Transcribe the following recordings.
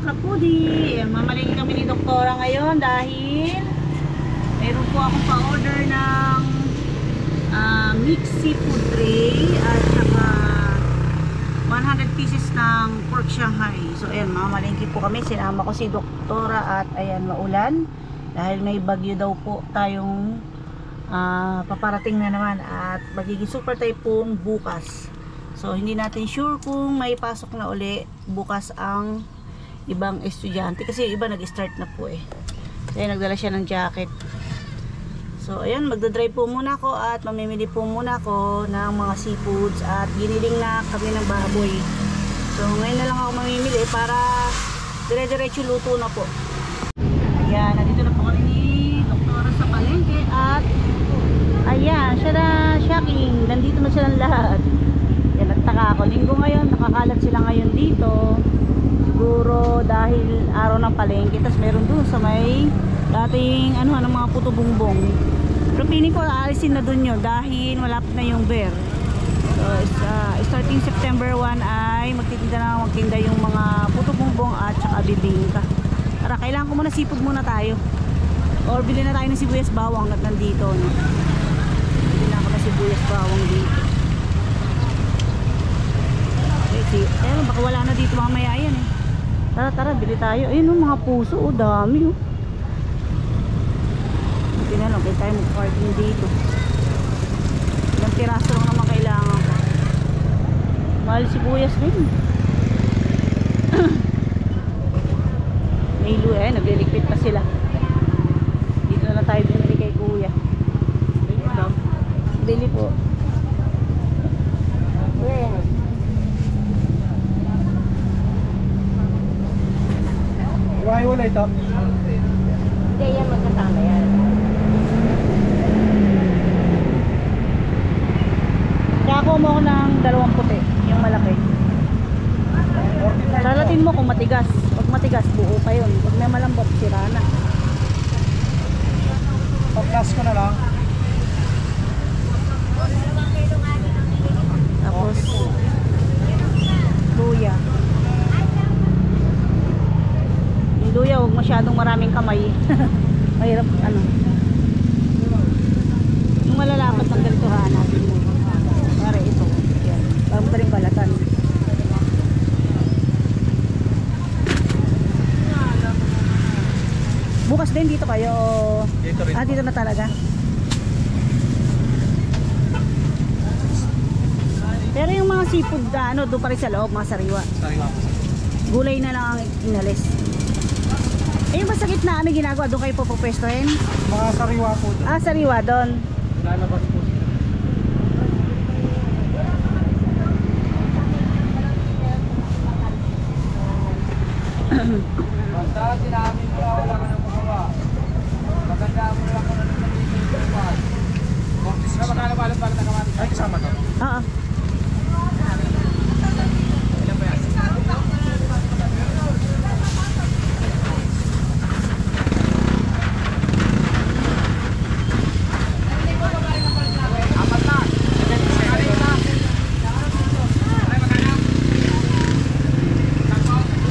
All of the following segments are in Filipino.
kapudi. Mamalingki kami ni Doktora ngayon dahil mayroon po akong pa-order ng mixed seafood tray at saka 100 pieces ng pork Shanghai. So ayan, mamalingki po kami. Sinama ko si Doktora at ayan, maulan dahil may bagyo daw po tayong paparating na naman at magiging super typhoon bukas. So hindi natin sure kung may pasok na uli bukas ang ibang estudyante kasi yung iba nag-start na po eh. Kaya nagdala siya ng jacket. So ayan, magdadrive po muna ako at mamimili po muna ako ng mga seafoods at giniling na kami ng baboy. So ngayon na lang ako mamimili para dire-diretso luto na po. Ayan, nandito na po kami ni Doktora sa palengke at ayan, siya na shocking. Nandito na silang lahat. Yan, nagtaka ako. Linggo ngayon, nakakalat sila ngayon dito. Siguro dahil araw ng palengke. Tapos meron doon sa may dating ano, mga puto bumbong. Pero piling ko aalisin na doon yun dahil malapit na yung bear. So starting September 1 ay magtitinda yung mga puto bumbong at saka bibingka. Tara, kailangan ko muna seafood muna tayo. Or bilhin na tayo ng sibuyas bawang at nandito, no? Bilhin ako ng sibuyas bawang dito. Okay, ayun, baka wala na dito mamaya yan eh. Tara, bili tayo. Ayun, mga puso, dami oh. Hindi na lang, kaya tayo mag-parking dito. Ilang piraso lang naman kailangan ko. Mahal sibuyas din. May luya, eh, nagliligpit pa sila. Dito na lang tayo binili kay kuya. Bili po. Iwain mo na ito. Hindi, yan magkasama yan. Kaya mo ako ng 2 puti, yung malaki. Salatin mo kung matigas. Pag matigas, buo pa yun. Pag may malambot, sira na. Pag-plus ko na lang. Tapos luya. Yung luya, huwag masyadong maraming kamay. Mahirap ano. Yung malalapat ng ganito natin mo. Para ito. Yan. Parang pa rin balatan. Bukas din dito kayo. Dito rin. Dito na talaga. Pero yung mga seafood ano, doon pa rin sa loob, mga sariwa. Sariwa. Gulay na lang ang inalis. Eh yung masakit na ano ginagawa, doon kayo pupwestuhin? Mga sariwa po doon. Sariwa doon. Lalabas po sila. Basta sinabi mo na wala ka ng magawa. Maganda mo lang kung ano nandito yung pagpapal. Kompis na magkano balot na kamatis. Ay, kasama to? Oo. Ilan ba yan? Apat na.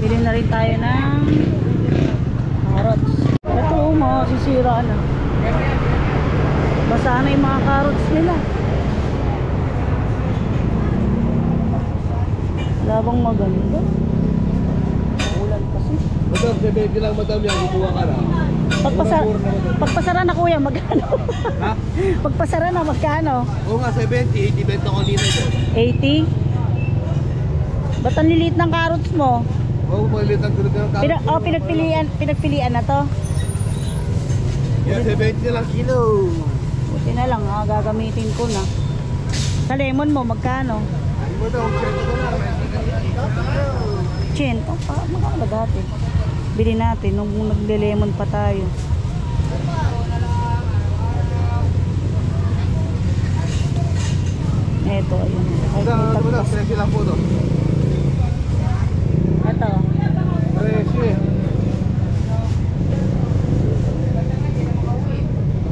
Bili na rin tayo ng carrots. Ito masisira na. Basa na yung mga carrots nila. Labang maganda. Ulan kasi. Madam, 70 lang madam yan. Gubuha ka na. Pagpasara na kuya, magkano? Ha? Pagpasara na, magkano? Oo nga, 70. 80 benta ko nila dyan. 80? Ba't ang liliit ng carrots mo? Oo, maliit ang tulog ng tao. Pinagpilian na to. Yan, 70 lang kilo. Buti na lang, gagamitin ko na. Sa lemon mo, magkano? Ay mo daw, 80 ko na. 10. Magkano ba dati? Bili natin nung nagle-lemon pa tayo. Eto, ayun. Ay, Ito, may ano mo daw, tagpas. 13 lang po to. Ito. 13.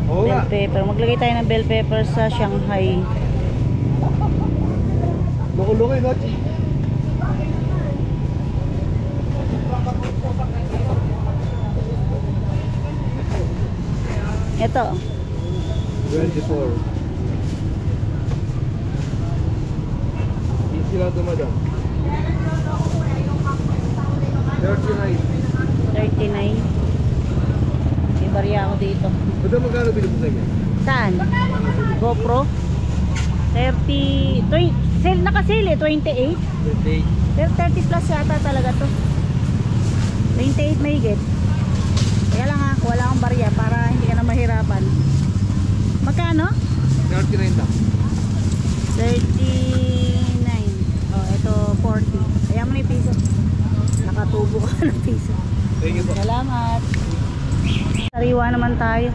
Oo nga. Bell pepper. Maglagay tayo ng bell pepper sa Shanghai. Lukulungin, no? Ito. 24. Easy lang ito, madam. 39. 39. May barya ako dito. Madam, magkano bilhin mo sa inyo? Saan? GoPro? 30... Sale, naka-sale eh, 28. 28. Pero 30 plus yata talaga to. 28 may higit. Kaya lang ha, wala akong barya para hindi ka na mahirapan. Magkano? 39 lang. 39. Oh, ito 40. Kaya mo na yung piso. Nakatubo ka ng piso. Thank you po. Salamat. Sariwa naman tayo.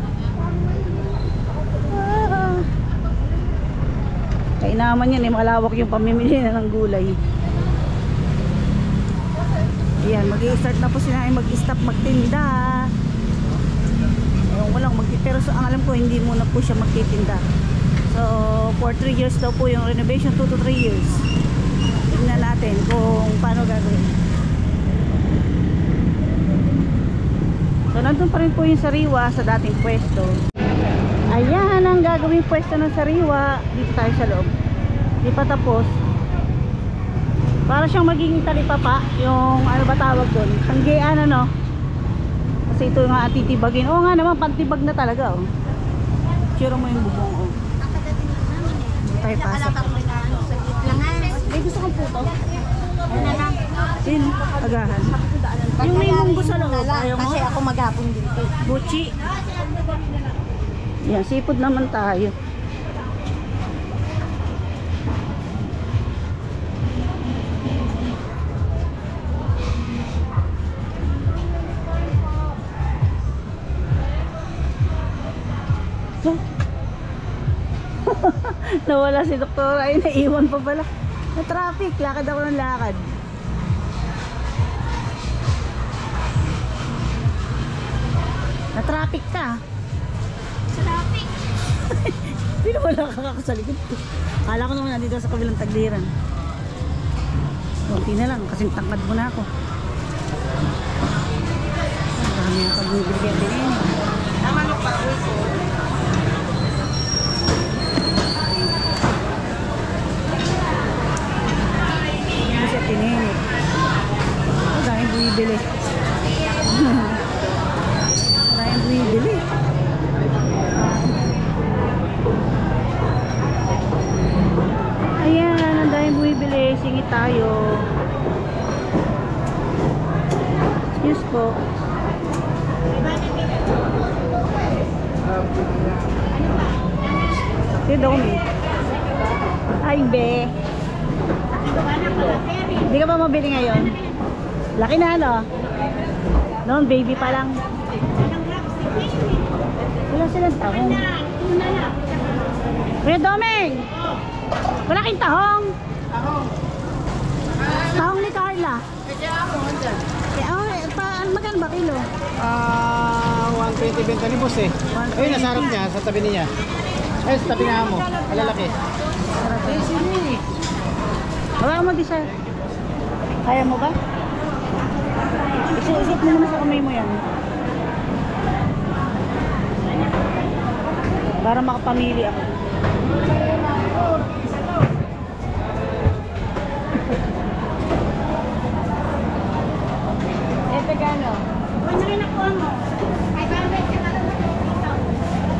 Kainaman yan eh, malawak yung pamimili na ng gulay. Ayan, mag-i-start na po sila ay mag-stop magtinda. Ewan ko lang, pero ang alam ko hindi muna po siya magtitinda. So, for 3 years daw po yung renovation, 2 to 3 years. Tingnan natin kung paano gagawin. So, nandun pa rin po yung sariwa sa dating pwesto. Ayan ang gagawing pwesto ng sariwa. Dito tayo sa loob. Di pa tapos. Para siyang magiging talipapa. Yung ano ba tawag doon? Tanggian ano. Kasi ito nga titibagin. Oo nga naman, pantibag na talaga. Oh. Tsura mo yung bubong. Oh. Tayo pasok. May gusto kong puto. Sin, agahan. Yung may munggo sa loob. Ayaw mo? Kasi ako maghapon dito. Buchi. Yan, seafood naman tayo. So, nawala si Doktora. Ay, naiwan pa pala. Na traffic. Lakad ako ng lakad. Na traffic ka. Traffic. Pero wala ka ako sa likod ko. Kala ko naman nandito sa kabilang tagliran. Kunti na lang, kasing tangkad mo na ako. Marami na pag-ibigyan din eh. Tama mo pa, uwi ko. Hindi siya tininit. Maraming buibili. Maraming buibili. Ayan, ang daming buibili. Singit tayo. Excuse po. Si Domi. Ay, be. Hindi ka pa mabili ngayon? Laki na, no? Noon, baby pa lang. Wala silang tahong. Kuya Domeng! Wala kayong tahong? Tahong ni Carla. Magkano ba kilo? 120 benta ni boss eh. Ayun, nasa harap niya, sa tabi niya. Ay, sa tabi na mo. Malalaki. Wala ka mag-isa. Kaya mo ba? Isip mo naman sa kamay mo yan. Para makapamili ako. Ito gano? Ano rin ako mo? 500 ka na dito.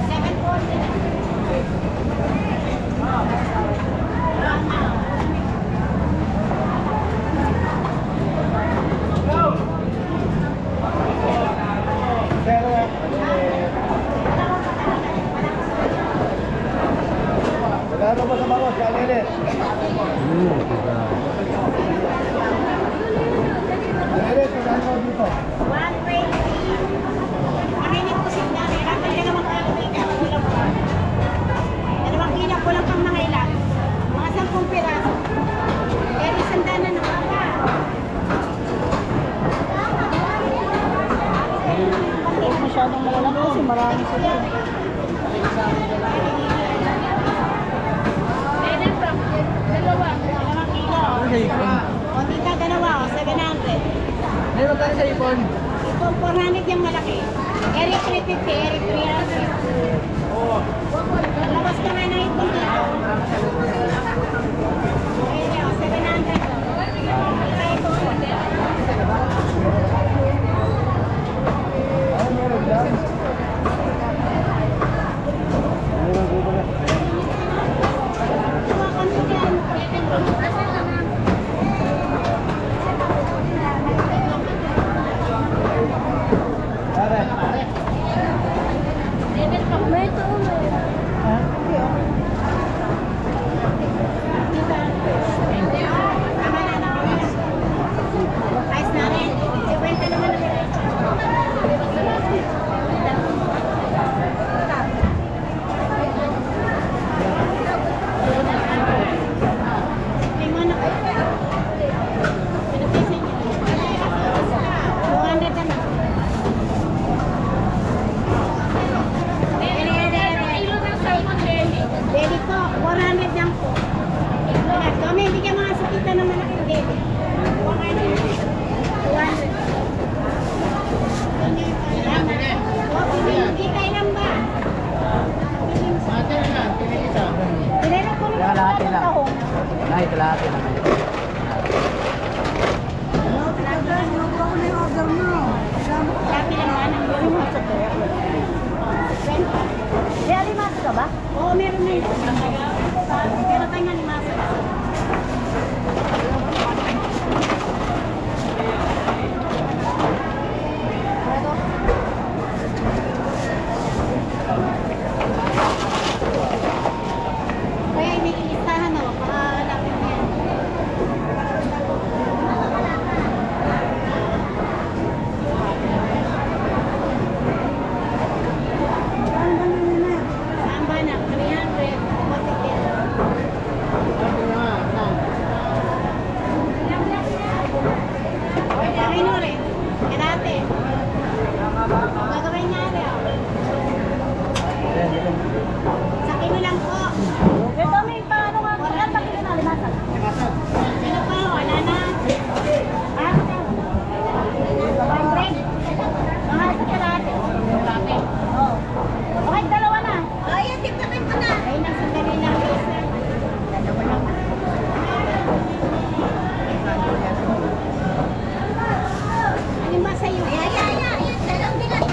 740. Magkano ba sa bangos? Kalinis? Kalinis, magkano ba dito? 120. Makinig ko siya na. Meron ka naman kayo dito. Dalawang kilo ko lang pang mga ilan. Mga 10 piraso. Pero isang dana na ba? Huwag masyadong malalaki kasi marami sila. Dalawang kilo. O tita, dalawa. 700. May magkano sa ipon? Ito, 400 yung malaki. Eric 350, Eric 300. Labas ka nga na ito dito. Ayun, 700. Ito ito. Ay, kalahati naman. May alimaso ka ba? Oo, meron na yun. Pero tayo nga limaso. Kaya iniilistahan o, pakalapin mo yan. Saan ba na? 300, 40. Gagawin mo rin. Kirate. Gagawin niya rin. Sa kilo lang po. Ito may paano nga? Ilan ba kilo na alimasan? Ano pa? Wala na. Ah, 100. Mga sa kalahati. Oo. Okay, dalawa na. Ay, tiptakin ko na. Ay, nasa dali lang. Dalawa lang. Ano ba sa'yo? Ay. Dalawang dilat.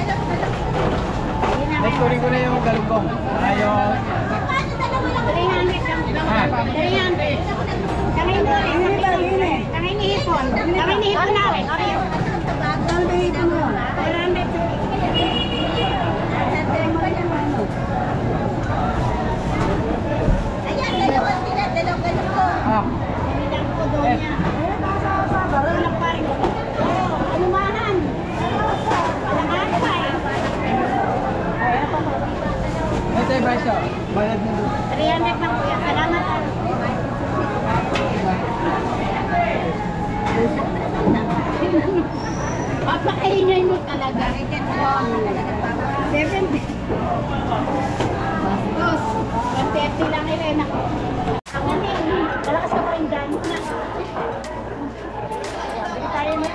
Nagturing ko na yung galugong. Ayun. Paano dalawa lang? 300 lang. Ha? 300. Tangay mo rin. Tangay ni Hipon. Tangay ni Hipon na rin. Tangay ni Hipon mo. 400. Ayan, dalawang dilat. Dalawang galugong. Ah. Nilang ko doon niya. Walang paring. Anumahan. Alangan pa eh. Ito yung presyo. Bayad mo doon. 300 lang kuya. Salamat. Papakaingay mo talaga. 70. Bastos. 130 lang Elena. Malakas ka pa rin dyan. Bili tayo mo.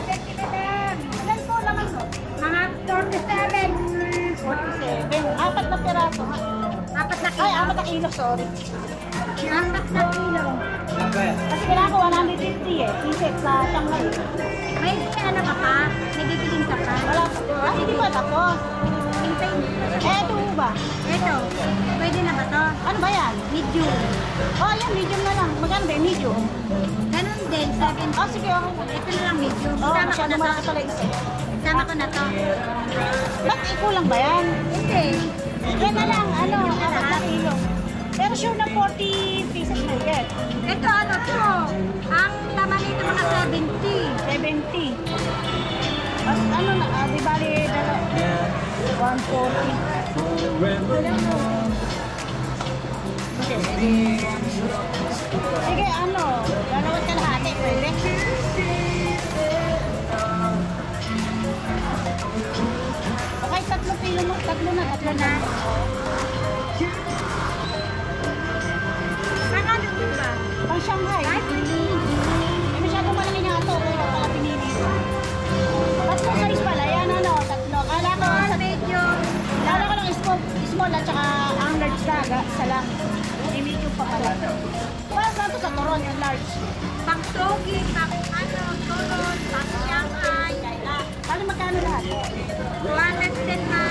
Ilan po naman no? Mga 47. 47. Apat na piraso. Apat na Ay, apat na kilo, sorry. Apat na kilo. Kasi kailangan ko 150 eh. Isip sa Shanghai. May ano ka pa? May bibiling ka pa? Wala. Ah, hindi pa tapos. Hintayin mo. Eh, ito ba? Ito. Pwede na ba to? Ano ba yan? Medium. Oh, yan, medium na lang. Maganda eh, medium. Ganun din. 7. Oh, sige, okay. Ito na lang medium. Oh, Sama ko masyado na malaki to. pala isa. Sama ko na to. Ba't ikulang ba yan? Hindi. Yan na lang, ano, Medium na 4 na lahat. kilo. Pero sure na 40 pieces na yan. Ito ano to? Ang laman nito mga 70. 70. Ano na, di bali, 140. Sige, ano, dalawat kalahati, pwede? Okay, 3 kilo mo, 3 na. Ano din ba? Pang Shanghai. Eh, masyadong malaki nga ito, kaya pala pinili ko. 3 size pala, yan ano, 3. Kala ko sa Medium. Lalo ko lang small at saka ang large daga, isa lang. May medium pa pala. Para saan ito sa Toron, yung large? Pang Togi, pang ano, Toron, pang Shanghai. Paano magkano lahat? 210 na.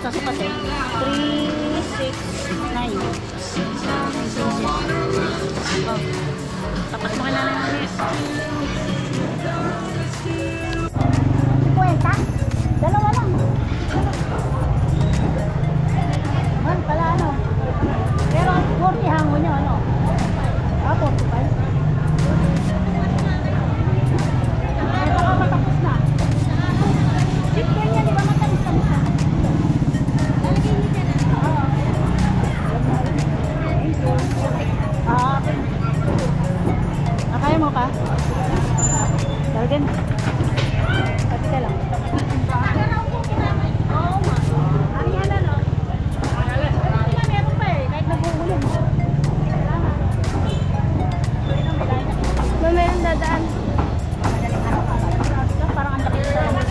Sa kasi, 369. Oh, tapas mo kailangan namin. 50? Dalawa lang. Man, pala ano. Pero 40 hango nyo, ano? 45. Ito ka matapos na. Chicken niya, di ba matapos na? Kaya mo pa? Dalgan. Pati ka lang. Oo, ma. Ano yan, ano? Pati nga meron pa eh. Kahit nagugulim. Salamat. Mamaya ang dadaan. Madaling ano ka. Parang ang laki sa dala.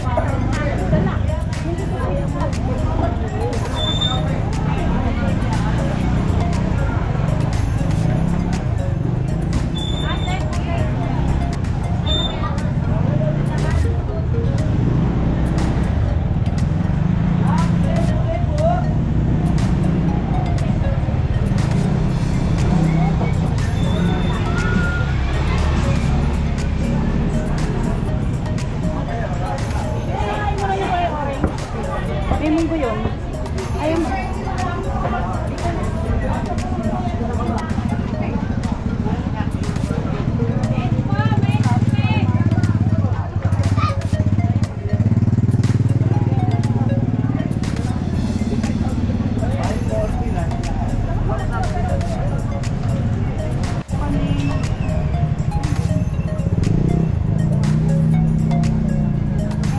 May munggo yun. Ayaw mo.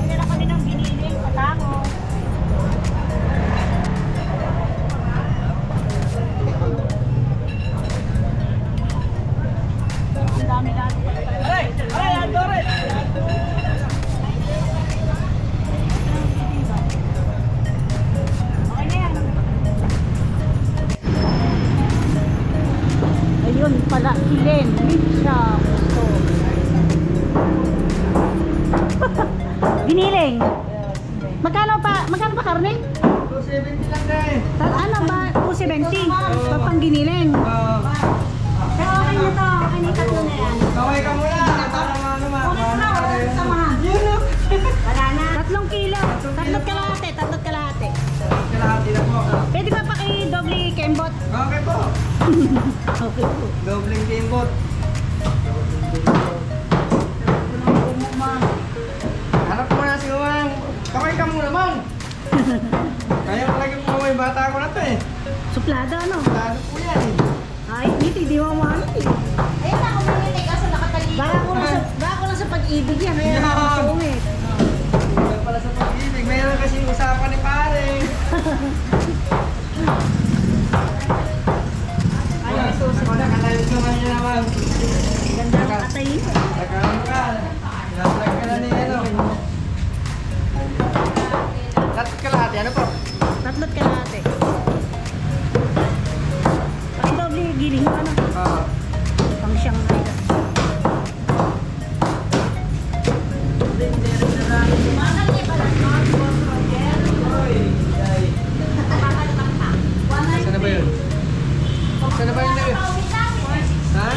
Meron kami ng binili. Patango. Ang dami lahat. Okay na yan. Ayun pala, Kilen. Misha. Gusto. Giniling. Magkano pa karne? 270 lang din. Ano ba? 270. Papang giniling. Pero okay na to. Okay na yung 3 na yan. Kaway ka muna. Para ano ma. Wala na. 3 kilo. 3 kalahati. 3 kalahati. Kalahati na po. Pwede ba paki-doble kembot? Okay po. Okay po. Dobling timbot. Harap mo na si Umang. Kaway ka muna, Mang. Kaya talaga po may bata ko na to eh. Suplada ano? Lalo po yan eh. Ay, hindi mo ano eh. Ayun na, kung may kaso nakatalikod. Baka ko lang sa pag-ibig yan. Kaya nakakasungit. Wala pala sa pag-ibig. Mayroon kasing usapan ni pare. Ay, may susi. Ako na, katalit naman niya naman. Ganda ng atay. Nagkaroon ka. Naslag ka na ni ano. Dapat kalahati, ano po? 3 kalahati. Paki-doble giling mo ano? Oo. Pang Shanghai. Saan na ba yung nari? Ha?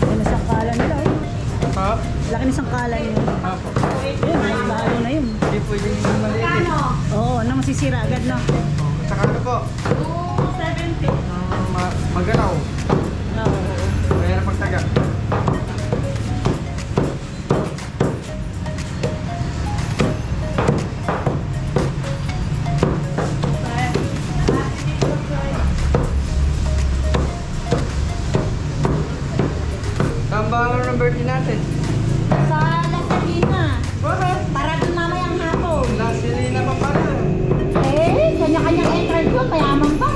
Yan ang sangkala nila. Ha? Laki ng sangkala yun. Apo. Yun, mas lalo na yun. Hindi pwede yung maliit. Oo, na masisira agad no. Saka ano po? 270. Magalaw. Oo. Kaya na pagtaga. Saan ba ang ng birthday natin? Sa Lasalina. Bakit? Para dun mamayang hapon. Lasilina pa pala. Eh, kanya-kanyang entrance ko, mayaman pa.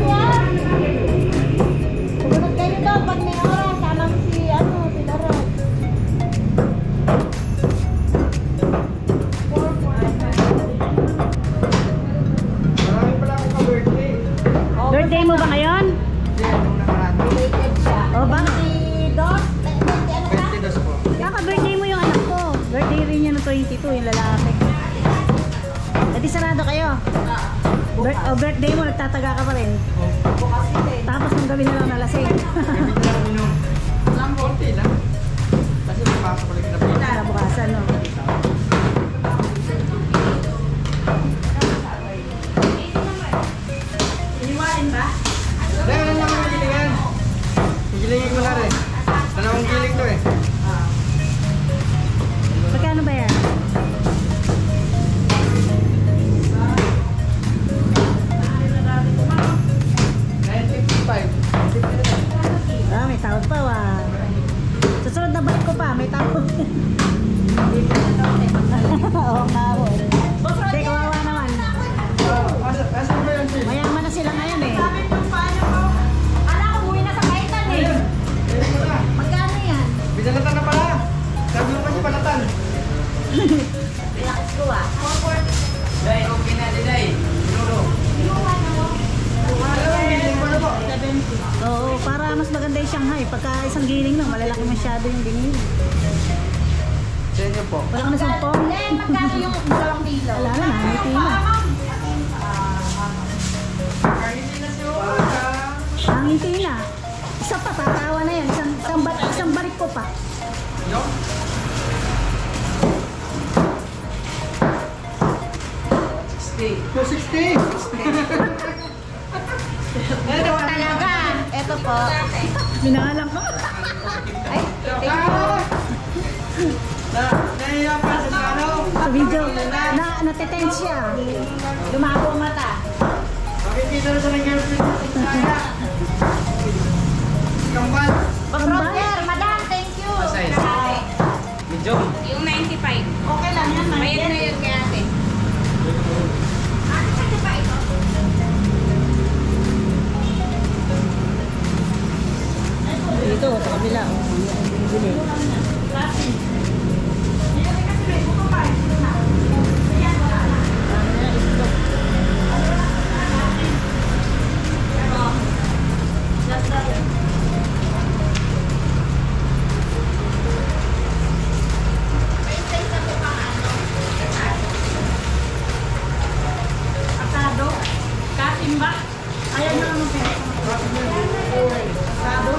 Yan. Pumunod kayo doon pag may oras. Alam si, si Laron. Marami pala akong ka-birthday. Birthday mo ba ngayon? Hindi, nung nakaraan. Related siya. O ba? 22, 20 ano ka? 22 po. Kaka-birthday mo yung anak ko. Birthday rin niya ng 22, yung lalaki. E di sarado kayo. Birthday mo, nagtataga ka pa rin. Bukas hindi. Tapos nung gabi na lang nalasing. Gabi na lang inom. Konti lang. Kasi papasok ulit na po. Nabukasan, no? Iniwain ba? Dahil ano naman ang gilingan? Gilingin mo na rin. Dalawang giling to eh. Magkano ba yan? Ah, may tawad pa, wa. Susunod na balik ko pa, may tawad. Oo, nga po. Hindi, kawawa naman. Asan ba yun, sis? Mayaman na sila ngayon eh. Ala, umuwi na sa kaitan eh. Magkano yan? Binalatan na pala. Sabi mo kasi balatan. Relax ko ah. Day, okay na, Day. Siguro. Dalawang giling pa na po. Oo, para mas maganda yung Shanghai. Pagka isang giling lang, malalaki masyado yung giling. Sa inyo po. Wala ka na sumpong. Magkano yung dalawang kilo? Wala na, nangiti na. Nangiti na. Isa pa, tatawa na yan. Isang barik ko pa. Yung? 260. Ito talaga. Ito po. Minahalang ko. Ay, thank you. Nahiya pa sa ano? Sa video, natitense siya. Lumabo ang mata. Makikita na sa ng girlfriend ko sa kaya. Kambal. Brother, madam, thank you. Size? Medyo. Yung 95. Okay lang yan, Bayad na yun kay ate. Ate pa ito. Dito, sa kabila. Binibili. Asado. Kasimba. Ayan na naman pera. Asado.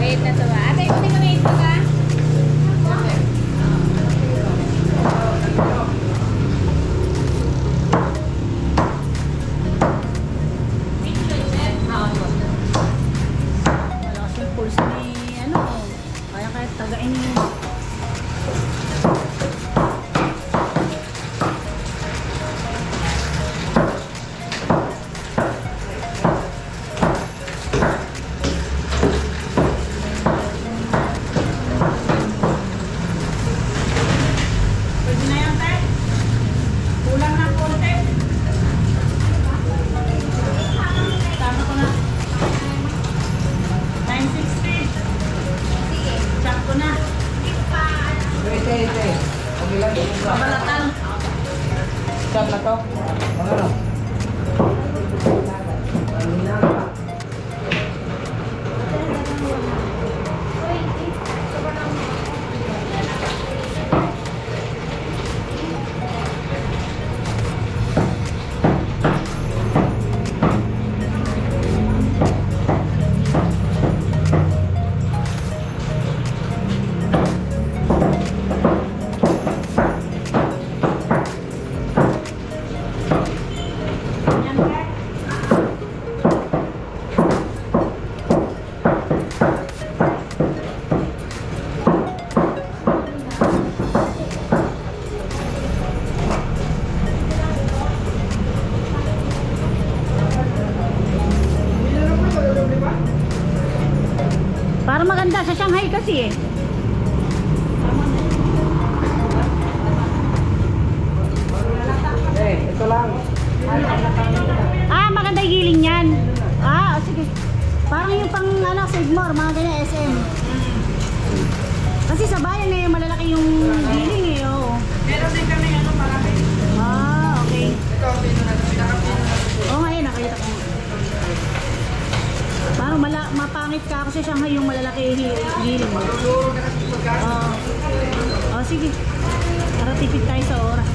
Wait na to ba? Ate, kunin mo na ito ka. Malakas yung pulse ni ano. Kaya kahit tagain niyo. Ite. Pagilan ko ba? Pabalatan. Stop na to. Ano? Para maganda sa Shanghai kasi eh. Ito lang. Ah, maganda yung giling yan. Ah, sige. Parang yung pang ano, Sigmore, mga ganyan SM. Kasi sa bayan eh, malalaki yung giling eh. Oo. Meron din kami ano marami. Ah, okay. Ito ang pino na Oo nga yun, nakita ko. Parang mapangit ka kasi Shanghai yung malalaki giling mo. Tuturo na kasi pagkain. Oh, sige. Para tipid tayo sa oras.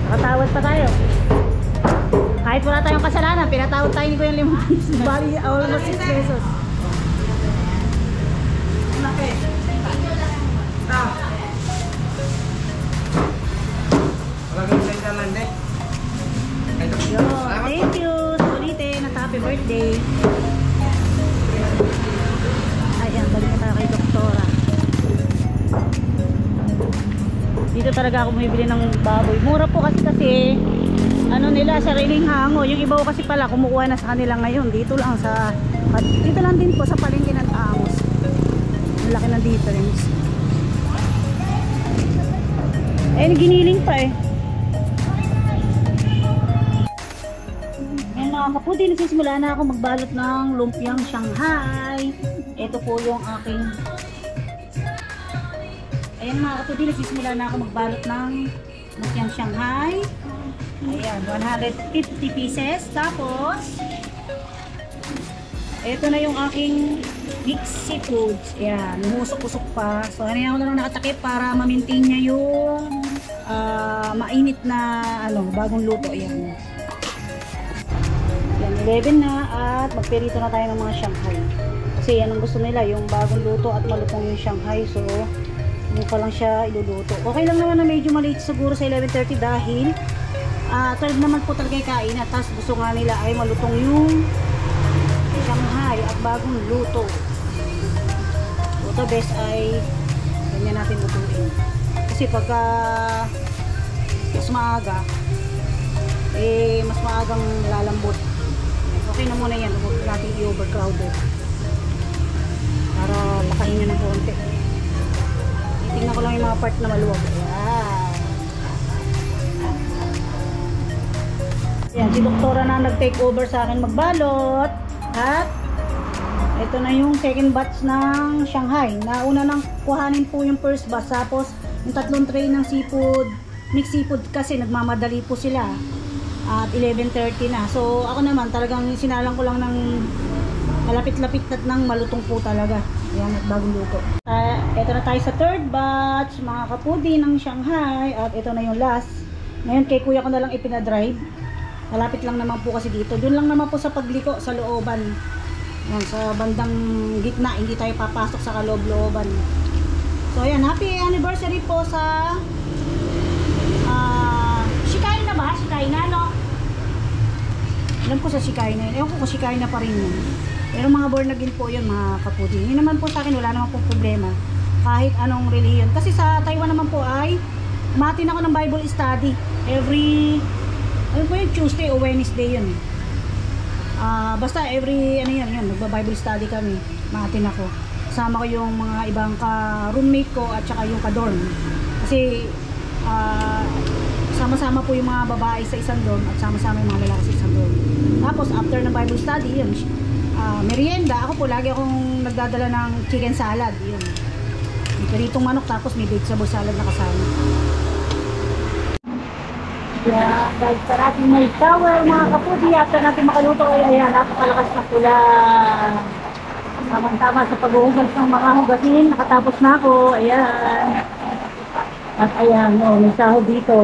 Nakatawad pa tayo. Kahit wala tayong kasalanan, pinatawad tayo ni Kuya Limon. Bali, almost 6 pesos. Laki. Maraming salamat din. Yo, thank you sa ulitin at happy birthday. Ayan, balik na tayo kay Doktora. Dito talaga ako bumibili ng baboy. Mura po kasi ano nila, sariling hango. Yung iba ko kasi pala kumukuha na sa kanila ngayon. Dito lang din po sa palengke ng Amos. Ang laki ng difference. Eh, giniling pa eh. Ngayon mga kapudi, nagsisimula na ako magbalot ng lumpiang Shanghai. Ito po yung aking... Ayan mga kapudi, nagsisimula na ako magbalot ng lumpiang Shanghai. Ayan, 150 pieces. Tapos, ito na yung aking mixed seafoods. Ayan, humusok-usok pa. So, ano ako na lang nakatakip para ma-maintain niya yung mainit na bagong luto. Ayan. Ayan, 11 na at magperito na tayo ng mga Shanghai. Kasi yan ang gusto nila, yung bagong luto at malutong yung Shanghai. So, hindi pa lang siya iluluto. Okay lang naman na medyo maliit siguro sa 11:30 dahil 12 naman po talaga yung kain at tapos gusto nga nila ay malutong yung Shanghai at bagong luto. So the best ay ganyan natin lutuin. Kasi pagka mas maaga mas maagang lalambot. Okay na muna yan, huwag natin i-overcrowded para makahinga ng konti. Tingnan ko lang yung mga part na maluwag. Yan, si Doktora na nag-take over sa akin magbalot. At ito na yung second batch ng Shanghai. Nauna nang kuhanin po yung first batch. Tapos yung tatlong tray ng seafood, mixed seafood kasi nagmamadali po sila. At 11:30 na. So ako naman talagang sinalang ko lang ng malapit-lapit ng malutong po talaga. Yan, at bagong luto. Ito na tayo sa third batch, mga kapudi ng Shanghai. At ito na yung last. Ngayon kay kuya ko na lang ipinadrive. Malapit lang naman po kasi dito. Doon lang naman po sa pagliko sa looban. Yan, sa bandang gitna. Hindi tayo papasok sa kaloob-looban. So ayan, happy anniversary po sa Shikai na ba? Shikai na, no? Alam ko sa Shikai na yun. Ewan ko kung Shikai na pa rin yun. Pero mga born again po yun, mga kapudi. Hindi naman po sa akin, wala naman po problema. Kahit anong religion. Kasi sa Taiwan naman po ay matin ako ng Bible study. Every ano po yung Tuesday o Wednesday yun. Basta every ano yun, magba-Bible study kami. Matin ako. Kasama ko yung mga ibang ka-roommate ko at saka yung ka-dorm. Kasi sama-sama po yung mga babae sa isang dorm at sama-sama yung mga lalaki sa isang dorm. Tapos after ng Bible study, yun, merienda, ako po lagi akong nagdadala ng chicken salad. Yun. May peritong manok tapos may vegetable salad na kasama. Yeah, guys, sa ating may shower mga kapudi, after natin makaluto, ayan, napakalakas na pula. Tama-tama sa paghuhugas ng mga hugasin, nakatapos na ako, ayan. At ayan, may sahod dito.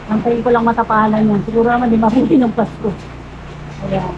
Antayin ko lang matapalan yan. Siguro naman di mabuti ng Pasko. Ayan.